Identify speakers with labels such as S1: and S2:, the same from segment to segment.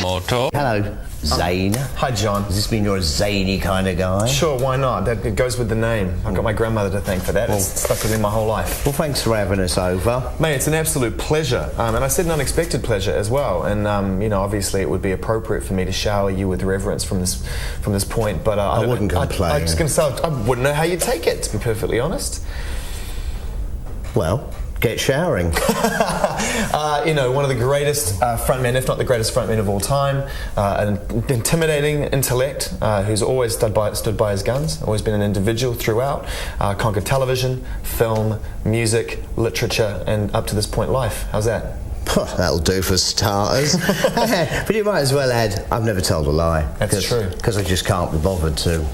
S1: Moto.
S2: Hello, Zane.
S3: Hi, John.
S2: Does this mean you're a zany kind of guy?
S3: Sure, why not? It goes with the name. I've got my grandmother to thank for that. It's stuck with me my whole life.
S2: Well, thanks for having us over.
S3: Mate, it's an absolute pleasure. And I said an unexpected pleasure as well. And, you know, obviously it would be appropriate for me to shower you with reverence from this point. But
S2: I wouldn't complain.
S3: I was going to say, I wouldn't know how you'd take it, to be perfectly honest.
S2: Well, get showering.
S3: You know, one of the greatest frontmen, if not the greatest frontman of all time, an intimidating intellect who's always stood by his guns, always been an individual throughout, conquered television, film, music, literature, and up to this point, life. How's that?
S2: That'll do for starters. But you might as well add, I've never told a lie.
S3: That's true.
S2: Because I just can't be bothered to.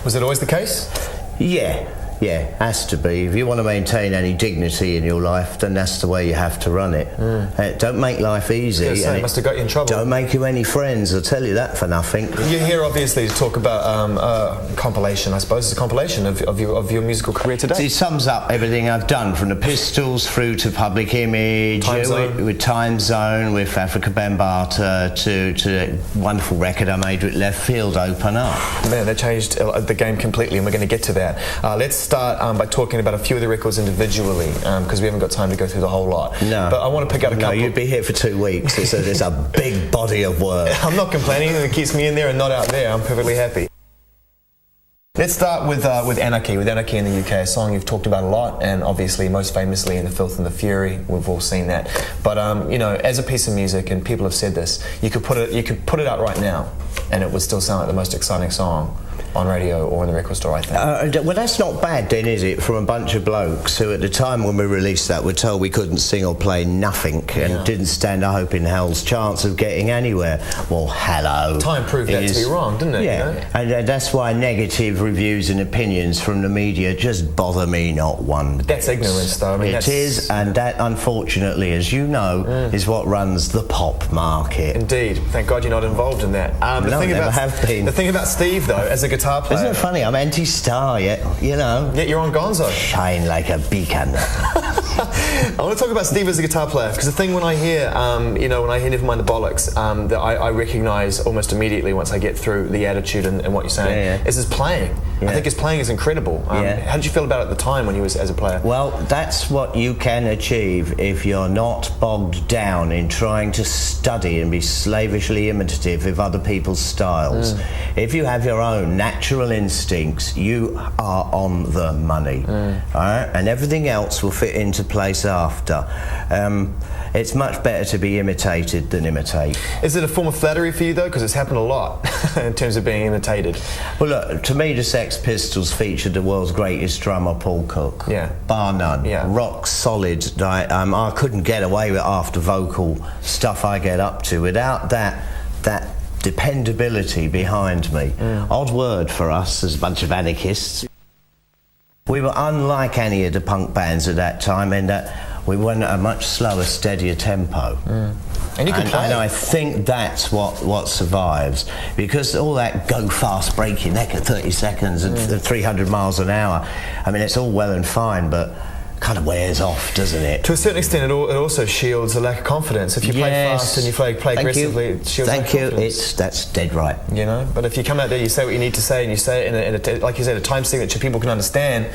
S3: Was it always the case?
S2: Yeah, has to be. If you want to maintain any dignity in your life, then that's the way you have to run it. Don't make life easy.
S3: It must have got you in trouble.
S2: Don't make you any friends, I'll tell you that for nothing.
S3: You're here obviously to talk about compilation, I suppose. It's a compilation of your musical career today.
S2: It sums up everything I've done, from the Pistols through to Public Image, with Time Zone, with Africa Bambaataa, to the wonderful record I made with Left Field, Open Up.
S3: Man, that changed the game completely, and we're going to get to that. Let's start by talking about a few of the records individually, because we haven't got time to go through the whole lot.
S2: No.
S3: But I want to pick out a couple.
S2: No, you'd be here for 2 weeks. It's a big body of work.
S3: I'm not complaining. It keeps me in there and not out there. I'm perfectly happy. Let's start with Anarchy in the UK, a song you've talked about a lot, and obviously most famously in The Filth and the Fury. We've all seen that. But you know, as a piece of music, and people have said this, you could put it out right now, and it would still sound like the most exciting song on radio or in the record store, I think.
S2: Well, that's not bad then, is it? From a bunch of blokes who at the time when we released that were told we couldn't sing or play nothing and didn't stand a hope in hell's chance of getting anywhere. Well, hello.
S3: Time proved that to be wrong, didn't it?
S2: Yeah, you know? And that's why negative reviews and opinions from the media just bother me not one bit.
S3: That's ignorance, though. I mean,
S2: it is, and that, unfortunately, as you know, is what runs the pop market.
S3: Indeed. Thank God you're not involved in that.
S2: Never have been.
S3: The thing about Steve, though, as a guitar player...
S2: Isn't it funny? I'm anti-star yet, you know.
S3: Yet you're on Gonzo.
S2: Shine like a beacon.
S3: I want to talk about Steve as a guitar player, because the thing when I hear, you know, when I hear Never Mind the Bollocks, that I recognise almost immediately once I get through the attitude and what you're saying, is his playing. I think his playing is incredible. How did you feel about it at the time when you was as a player?
S2: Well, that's what you can achieve if you're not bogged down in trying to study and be slavishly imitative of other people's styles. If you have your own natural instincts, you are on the money. Alright? And everything else will fit into place after. It's much better to be imitated than imitate.
S3: Is it a form of flattery for you, though? Because it's happened a lot in terms of being imitated.
S2: Well, look, to me, the Sex Pistols featured the world's greatest drummer, Paul Cook. Yeah. Bar none. Yeah. Rock solid. I couldn't get away with half the vocal stuff I get up to without that dependability behind me. Odd word for us as a bunch of anarchists. We were unlike any of the punk bands at that time in that we went at a much slower, steadier tempo. And you can play. And I think that's what survives, because all that go fast, break your neck at 30 seconds and 300 miles an hour, I mean, it's all well and fine, but kind of wears off, doesn't it? To
S3: a certain extent, it also shields a lack of confidence. If you play fast and you play aggressively, it shields lack of confidence.
S2: That's dead right.
S3: You know, but if you come out there, you say what you need to say, and you say it in like you said, a time signature people can understand.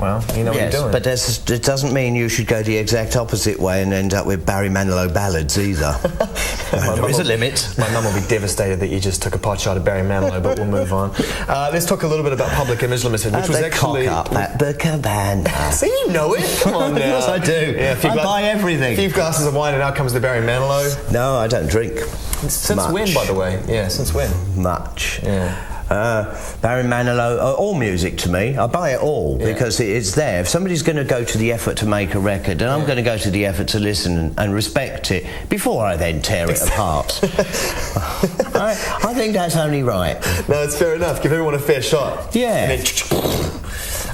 S3: Well, you know what you're doing.
S2: But it doesn't mean you should go the exact opposite way and end up with Barry Manilow ballads either. There is a limit.
S3: My mum will be devastated that you just took a pot shot of Barry Manilow, but we'll move on. Let's talk a little bit about Public Image Limited, which was actually...
S2: cock up at the cabana.
S3: See, you know it. Come on now.
S2: Yes, I do. Yeah, I buy everything.
S3: A few glasses of wine and out comes the Barry Manilow.
S2: No, I don't drink.
S3: Since when, by the way? Yeah, since when?
S2: Much. Yeah. Barry Manilow, all music to me. I buy it all because it's there. If somebody's going to go to the effort to make a record, then I'm going to go to the effort to listen and respect it before I then tear it apart. I think that's only right.
S3: No, it's fair enough. Give everyone a fair shot.
S2: Yeah.
S3: And then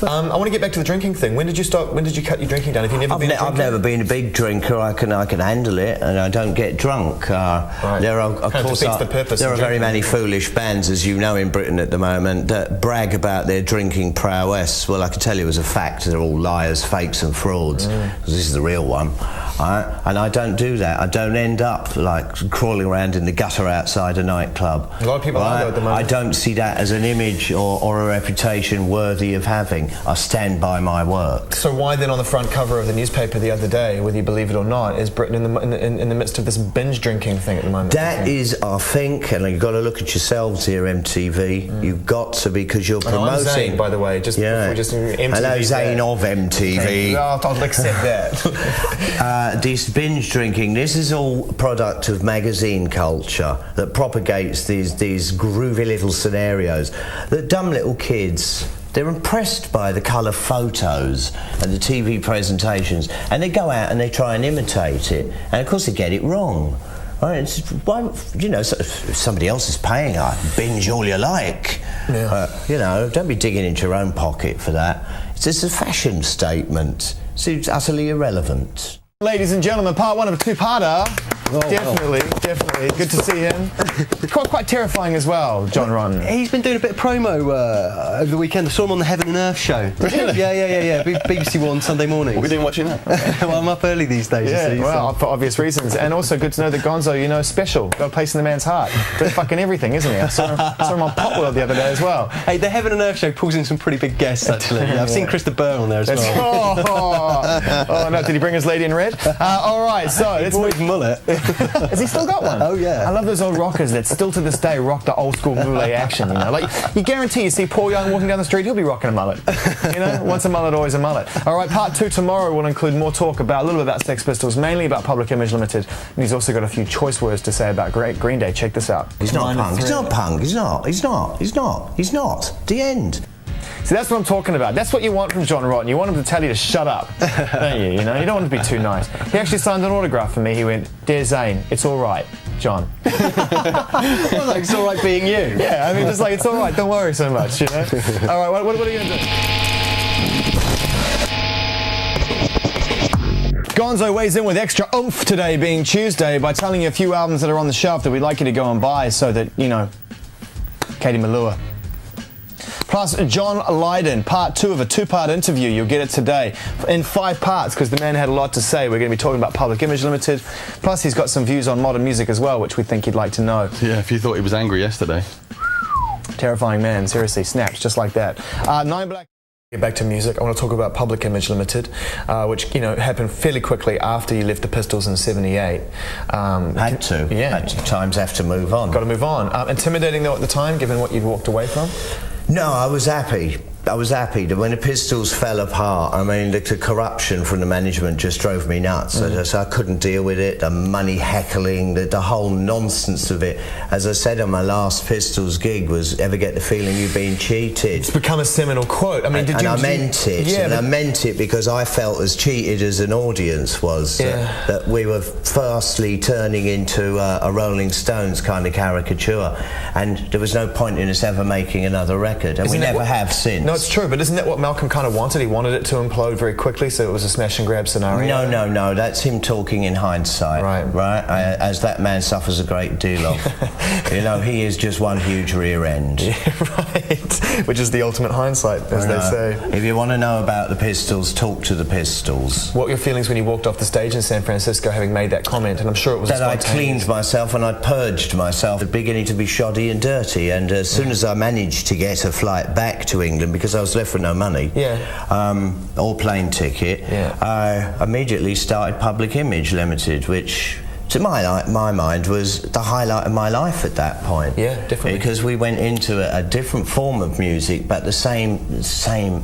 S3: I want to get back to the drinking thing. When did you stop? When did you cut your drinking down? Have you never been a drinker?
S2: I've never been a big drinker. I can handle it, and I don't get drunk. There are, of course, there are very many foolish bands, as you know, in Britain at the moment that brag about their drinking prowess. Well, I can tell you as a fact, they're all liars, fakes, and frauds. Because this is the real one. And I don't do that. I don't end up like crawling around in the gutter outside a nightclub.
S3: A lot of people are though at the moment.
S2: I don't see that as an image or a reputation worthy of having. I stand by my work.
S3: So why then on the front cover of the newspaper the other day, whether you believe it or not, is Britain in the midst of this binge drinking thing at the moment?
S2: That is, I think, and you've got to look at yourselves here, MTV. You've got to, because you're promoting.
S3: I'm Zane, by the way, MTV.
S2: Hello, Zane of MTV.
S3: I'll accept that.
S2: This binge drinking, this is all product of magazine culture that propagates these groovy little scenarios that dumb little kids, they're impressed by the colour photos and the TV presentations, and they go out and they try and imitate it, and of course they get it wrong. Right? If somebody else is paying, binge all you like. Yeah. Don't be digging into your own pocket for that. It's a fashion statement. It's utterly irrelevant.
S3: Ladies and gentlemen, part one of a two-parter. Definitely. Good to see him. Quite terrifying as well, John Rotten.
S1: He's been doing a bit of promo over the weekend. I saw him on the Heaven and Earth show.
S3: Really?
S1: Yeah. BBC One Sunday morning.
S4: What are we doing watching that?
S1: Well, I'm up early these days.
S3: Yeah,
S1: you see,
S3: well, for obvious reasons. And also good to know that Gonzo, is special. Got a place in the man's heart. Doing fucking everything, isn't he? I saw him on Pop World the other day as well.
S1: Hey, the Heaven and Earth show pulls in some pretty big guests, actually. I've seen Krista Burr on there as well.
S3: Oh, no, did he bring his lady in red? All right, so
S1: it's always mullet.
S3: Has he still got one?
S1: Oh, yeah.
S3: I love those old rockers that still to this day rock the old school mullet action, Like, you guarantee you see Paul Young walking down the street, he'll be rocking a mullet. Once a mullet, always a mullet. All right, part two tomorrow will include more talk a little bit about Sex Pistols, mainly about Public Image Limited. And he's also got a few choice words to say about Green Day. Check this out.
S2: He's not punk. He's not punk. He's not. The end.
S3: See, that's what I'm talking about. That's what you want from John Rotten. You want him to tell you to shut up, don't you? You don't want to be too nice. He actually signed an autograph for me. He went, "Dear Zane, it's all right, John."
S1: Well, like, it's all right being you.
S3: Yeah, I mean, just like, it's all right, don't worry so much, All right, what are you going to do? Gonzo weighs in with extra oomph today, being Tuesday, by telling you a few albums that are on the shelf that we'd like you to go and buy so that, Katie Malua. Plus, John Lydon, part two of a two-part interview. You'll get it today in 5 parts because the man had a lot to say. We're going to be talking about Public Image Limited. Plus, he's got some views on modern music as well, which we think you'd like to know.
S4: Yeah, if you thought he was angry yesterday.
S3: Terrifying man, seriously, snaps just like that. 9 Black. Get back to music. I want to talk about Public Image Limited, which happened fairly quickly after you left the Pistols in '78.
S2: Had to. Yeah. Times have to move on.
S3: Got to move on. Intimidating though at the time, given what you'd walked away from.
S2: No, I was happy. That when the Pistols fell apart, I mean, the corruption from the management just drove me nuts. So I couldn't deal with it, the money heckling, the whole nonsense of it. As I said on my last Pistols gig, was, ever get the feeling you've been cheated?
S3: It's become a seminal quote. I mean,
S2: I meant it. Yeah, and I meant it because I felt as cheated as an audience was.
S3: Yeah.
S2: That we were fastly turning into a Rolling Stones kind of caricature. And there was no point in us ever making another record. And we never have since.
S3: No, it's true, but isn't that what Malcolm kind of wanted? He wanted it to implode very quickly, so it was a smash and grab scenario.
S2: No, that's him talking in hindsight. Right. As that man suffers a great deal of. He is just one huge rear end.
S3: Yeah, right. Which is the ultimate hindsight, as they say.
S2: If you want to know about the Pistols, talk to the Pistols.
S3: What were your feelings when you walked off the stage in San Francisco, having made that comment? And I'm sure it was
S2: that I cleaned myself and I purged myself, beginning to be shoddy and dirty. And as soon as I managed to get a flight back to England, because I was left with no money, or plane ticket, I immediately started Public Image Limited, which to my mind was the highlight of my life at that point.
S3: Yeah, definitely.
S2: Because we went into a different form of music, but the same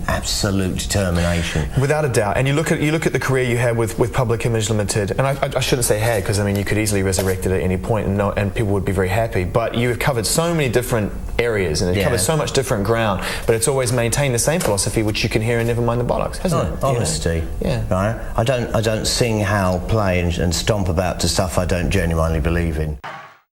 S2: absolute determination.
S3: Without a doubt. And you look at the career you had with Public Image Limited, and I shouldn't say had, because I mean you could easily resurrect it at any point, and people would be very happy. But you have covered so many different areas, and it covers so much different ground. But it's always maintained the same philosophy, which you can hear in Never Mind the Bollocks, hasn't it?
S2: Honesty.
S3: Yeah.
S2: Right. I don't sing, howl, play, and stomp about to stuff I don't genuinely believe in.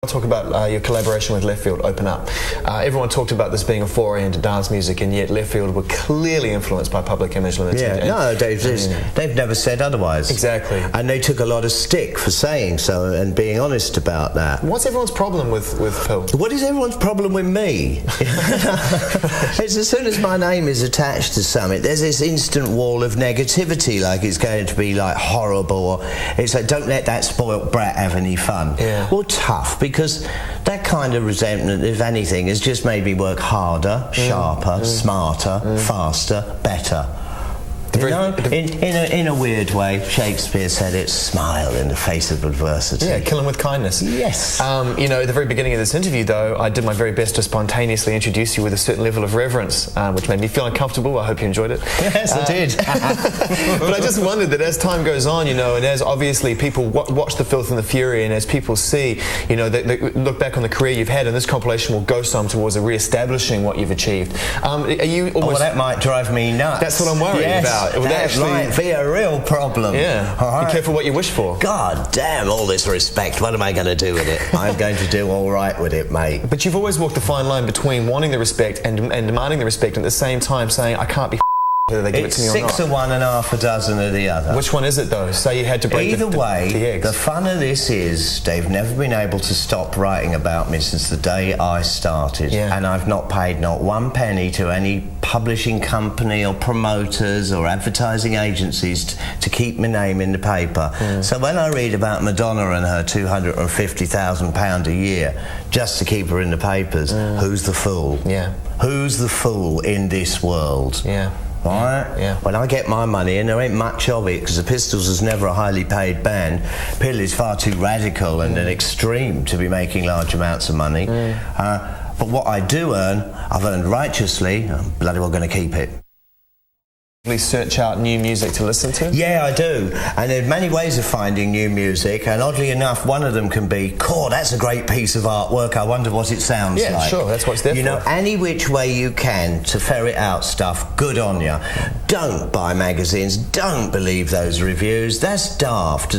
S3: I'll talk about your collaboration with Left Field, Open Up. Everyone talked about this being a foray into dance music, and yet Left Field were clearly influenced by Public Image Limited.
S2: Yeah, no, they've never said otherwise.
S3: Exactly.
S2: And they took a lot of stick for saying so and being honest about that.
S3: What's everyone's problem with Phil?
S2: What is everyone's problem with me? It's as soon as my name is attached to something, there's this instant wall of negativity, like it's going to be like horrible, or it's like, don't let that spoilt brat have any fun.
S3: Yeah.
S2: Well, tough, because that kind of resentment, if anything, has just made me work harder, sharper, smarter, faster, better. In a weird way, Shakespeare said it, smile in the face of adversity.
S3: Yeah, kill him with kindness.
S2: Yes.
S3: You know, at the very beginning of this interview, though, I did my very best to spontaneously introduce you with a certain level of reverence, which made me feel uncomfortable. I hope you enjoyed it.
S2: Yes, I did.
S3: But I just wondered that as time goes on, you know, and as obviously people watch The Filth and the Fury, and as people see, you know, they look back on the career you've had, and this compilation will go some towards re-establishing what you've achieved. Are you almost...
S2: well, that might drive me nuts.
S3: That's what I'm worried about.
S2: That might be a real problem.
S3: Yeah.
S2: Right.
S3: Be careful what you wish for.
S2: God damn, all this respect. What am I going to do with it? I'm going to do all right with it, mate.
S3: But you've always walked the fine line between wanting the respect and demanding the respect, and at the same time saying, I can't be whether they give it to me or not.
S2: 6 of one and half a dozen of the other.
S3: Which one is it, though? Say you had to break
S2: Either way,
S3: the eggs.
S2: the fun of this is they've never been able to stop writing about me since the day I started.
S3: Yeah.
S2: And I've not paid not one penny to any publishing company or promoters or advertising agencies to keep my name in the paper. So when I read about Madonna and her £250,000 a year just to keep her in the papers, who's the fool?
S3: Yeah.
S2: Who's the fool in this world?
S3: Yeah.
S2: Right?
S3: Yeah.
S2: When I get my money, and there ain't much of it, because the Pistols was never a highly paid band. Pill is far too radical and an extreme to be making large amounts of money. But what I do earn, I've earned righteously. I'm bloody well going to keep it.
S3: Search out new music to listen to?
S2: Yeah, I do. And there are many ways of finding new music, and oddly enough, one of them can be, cool, that's a great piece of artwork, I wonder what it sounds like.
S3: Yeah, sure, that's what it's there for.
S2: You know, any which way you can to ferret out stuff, good on you. Don't buy magazines, don't believe those reviews, that's daft.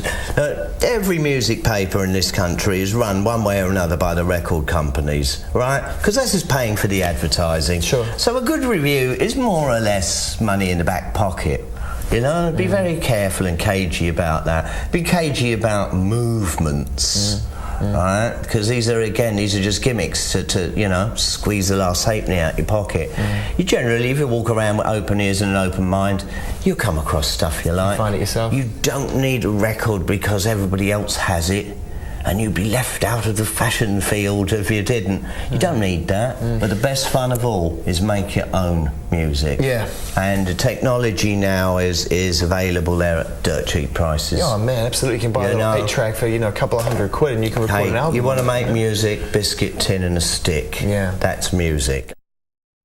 S2: Every music paper in this country is run one way or another by the record companies, right? Because that's just paying for the advertising.
S3: Sure.
S2: So a good review is more or less money in the back pocket. You know, be very careful and cagey about that. Be cagey about movements, right? Because these are just gimmicks to you know, squeeze the last halfpenny out your pocket. You generally, if you walk around with open ears and an open mind, you'll come across stuff you like.
S3: You find it yourself.
S2: You don't need a record because everybody else has it, and you'd be left out of the fashion field if you didn't. You don't need that. But the best fun of all is make your own music.
S3: Yeah.
S2: And the technology now is available there at dirt cheap prices.
S3: Oh man, absolutely. You can buy a little 8-track for, you know, a couple of £100 and you can record an album.
S2: You want to make music, biscuit tin and a stick.
S3: Yeah.
S2: That's music.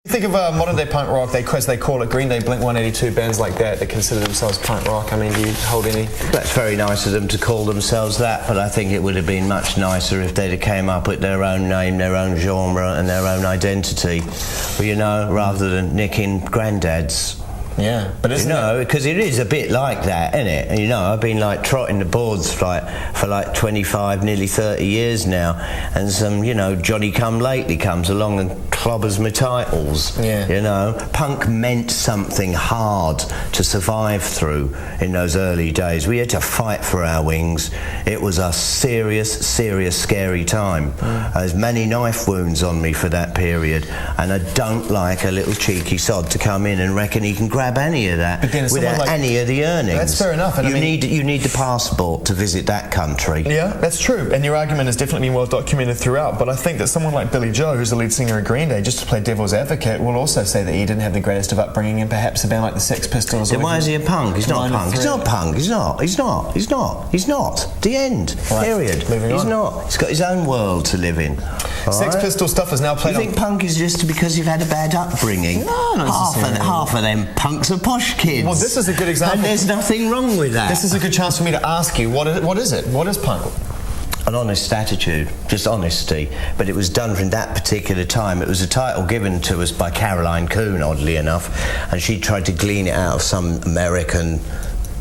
S3: Think of modern day punk rock, they call it Green Day, Blink-182, bands like that consider themselves punk rock. I mean, do you hold any?
S2: That's very nice of them to call themselves that, but I think it would have been much nicer if they'd have came up with their own name, their own genre and their own identity, you know, rather than nicking Grandad's.
S3: Yeah, but isn't
S2: because it is a bit like that, isn't it? And, you know, I've been like trotting the boards for like 25, nearly 30 years now, and some, you know, Johnny Come Lately comes along and clobbers my titles.
S3: Yeah.
S2: You know, punk meant something hard to survive through in those early days. We had to fight for our wings. It was a serious, scary time. There's many knife wounds on me for that period, and I don't like a little cheeky sod to come in and reckon he can grab any of that without any of the earnings.
S3: That's fair enough. And
S2: you need the passport to visit that country.
S3: Yeah, that's true. And your argument has definitely been well documented throughout. But I think that someone like Billy Joe, who's the lead singer of Green Day, just to play devil's advocate, will also say that he didn't have the greatest of upbringing in perhaps a band like the Sex Pistols.
S2: Then why is he a punk? He's not a punk. He's not punk. He's not. The end. Right. Period.
S3: Moving
S2: He's
S3: on.
S2: not. He's got his own world to live in.
S3: Sex Pistol stuff is now played
S2: You think punk is just because you've had a bad upbringing?
S3: No, not
S2: half of them punks are posh kids.
S3: Well, this is a good example.
S2: And there's nothing wrong with that.
S3: This is a good chance for me to ask you, what is it? What is punk?
S2: An honest attitude, just honesty, but it was done from that particular time. It was a title given to us by Caroline Coon, oddly enough, and she tried to glean it out of some American